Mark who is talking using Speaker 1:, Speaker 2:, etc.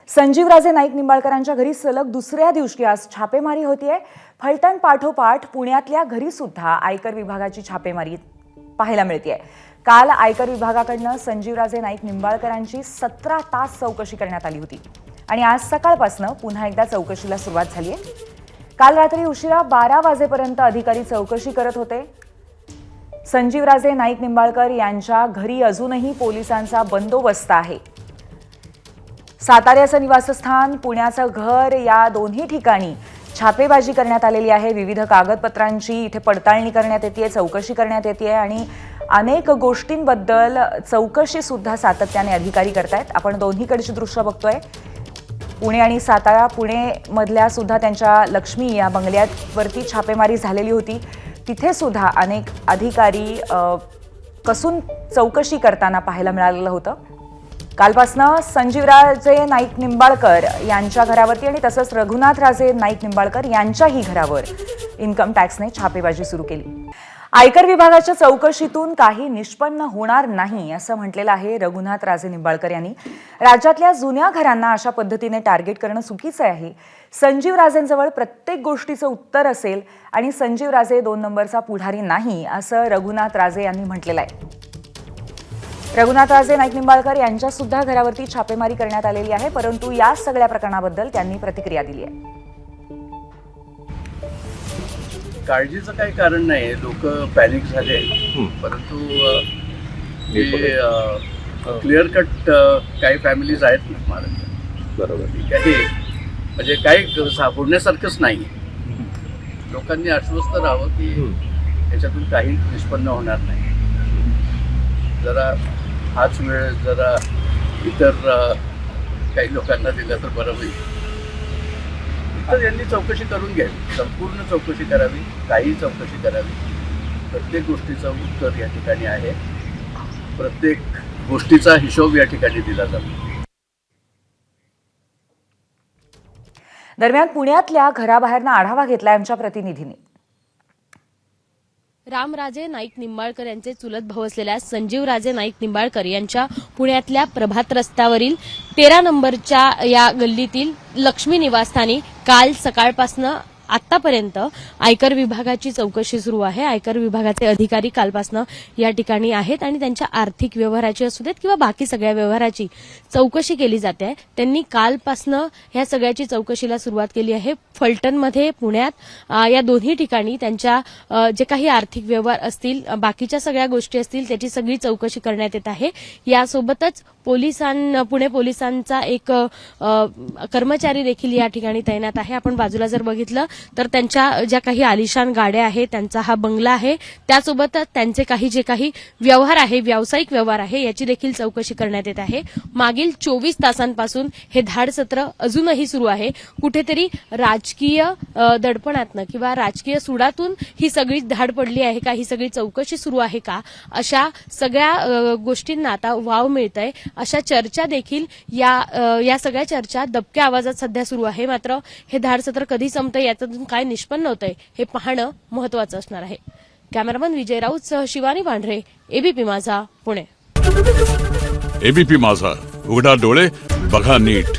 Speaker 1: संजीवराजे नाईक निंबाळकरांच्या घरी सलग दुसऱ्या दिवशी आज छापेमारी होतीये। फलटण पाठोपाठ पुण्यातल्या घरी सुद्धा आयकर विभागाची छापेमारी पाहायला मिळतेय। काल आयकर विभागाकडून संजीवराजे नाईक निंबाळकरांची 17 तास चौकशी करण्यात आली होती आणि आज सकाळपासून पुन्हा एकदा चौकशीला सुरुवात झाली आहे। काल रात्री उशिरा 12 वाजेपर्यंत अधिकारी चौकशी करत होते। संजीवराजे नाईक निंबाळकर यांच्या घरी अजूनही पोलिसांचा बंदोबस्त आहे। साताऱ्याचं निवासस्थान, पुण्याचं घर या दोन्ही ठिकाणी छापेबाजी करण्यात आलेली आहे। विविध कागदपत्रांची इथे पडताळणी करण्यात येते, चौकशी करण्यात येते आणि अनेक गोष्टींबद्दल चौकशी सुद्धा सातत्याने अधिकारी करतायत। आपण दोन्हीकडची दृश्य बघतोय। पुणे आणि सातारा, पुणे मधल्या सुद्धा त्यांच्या लक्ष्मी या बंगल्यावरती छापेमारी झालेली होती। तिथे सुद्धा अनेक अधिकारी कसून चौकशी करताना पाहायला मिळालेलं होतं। कालपासनं संजीवराजे नाईक निंबाळकर यांच्या घरावरती आणि तसंच रघुनाथराजे नाईक निंबाळकर यांच्याही घरावर इन्कम टॅक्सने छापेबाजी सुरू केली। आयकर विभागाच्या चौकशीतून काही निष्पन्न होणार नाही असं म्हटलेलं आहे रघुनाथराजे निंबाळकर यांनी। राज्यातल्या जुन्या घरांना अशा पद्धतीने टार्गेट करणं चुकीचं आहे। संजीवराजेंजवळ प्रत्येक गोष्टीचं उत्तर असेल आणि संजीवराजे 2 नंबरचा पुढारी नाही असं रघुनाथराजे यांनी म्हटलेलं आहे। रघुनाथराजे नाईक निंबाळकर यांच्या सुद्धा घरावरती छापेमारी करण्यात आलेली आहे, परंतु या सगळ्या प्रकरणाबद्दल त्यांनी प्रतिक्रिया दिली आहे।
Speaker 2: काळजीचं काही कारण नाही, लोक पॅनिक झाले, परंतु क्लिअर कट काही फॅमिलीज आहेत ना महाराष्ट्रात, बरोबर काही म्हणजे काही बोलण्यासारखंच नाही। लोकांनी आश्वस्त राहावं की याच्यातून काही निष्पन्न होणार नाही। जरा हाच वेळ जरा इतर काही लोकांना दिला तर बरं होईल। तर यांनी चौकशी करून घ्यावी, संपूर्ण चौकशी करावी, काही चौकशी करावी। प्रत्येक गोष्टीचं उत्तर या ठिकाणी आहे, प्रत्येक गोष्टीचा हिशोब या ठिकाणी दिला जातो।
Speaker 1: दरम्यान पुण्यातल्या घराबाहेरनं आढावा घेतला आमच्या प्रतिनिधींनी।
Speaker 3: रामराजे नाईक निंबाळकर यांचे चुलत भाऊ असलेल्या संजीवराजे नाईक निंबाळकर यांच्या पुण्यातल्या प्रभात रस्त्यावरील 13 नंबरच्या या गल्लीतील लक्ष्मी निवासस्थानी काल सकाळपासनं आतापर्यंत आयकर विभागाची चौकशी सुरू आहे। आयकर विभागाचे अधिकारी कालपासनं या ठिकाणी आहेत आणि त्यांच्या आर्थिक व्यवहाराची असू देत किंवा बाकी सगळ्या व्यवहाराची चौकशी केली जाते। त्यांनी कालपासनं ह्या सगळ्याची चौकशीला सुरुवात केली आहे। फलटणमध्ये, पुण्यात या दोन्ही ठिकाणी त्यांच्या जे काही आर्थिक व्यवहार असतील, बाकीच्या सगळ्या गोष्टी असतील, त्याची सगळी चौकशी करण्यात येत आहे। यासोबतच पुणे पोलिसांचा एक कर्मचारी देखील या ठिकाणी तैनात आहे। आपण बाजूला जर बघितलं तर त्यांच्या ज्या काही आलिशान गाड्या आहेत, त्यांचा हा बंगला आहे, त्यासोबतच त्यांचे जे काही व्यवहार आहे, व्यावसायिक व्यवहार आहे, याची देखील चौकशी करण्यात येत आहे। मागील 24 तासांपासून हे धाड सत्र अजूनही सुरू आहे। कुठेतरी राजकीय दडपणातनं किंवा राजकीय सुडातून ही सगळी धाड पडली आहे का, ही सगळी चौकशी सुरू आहे का, अशा सगळ्या गोष्टींना आता वाव मिळतंय। अशा चर्चा देखील या सगळ्या चर्चा दबक्या आवाजात सध्या सुरू आहे। मात्र हे धाड सत्र कधी संपतंय, यातून काय निष्पन्न होतंय हे पाहणं महत्त्वाचं असणार आहे। कॅमेरामन विजय राऊतसह शिवानी वांढरे, एबीपी माझा, पुणे।
Speaker 4: एबीपी माझा, उघडा डोळे बघा नीट।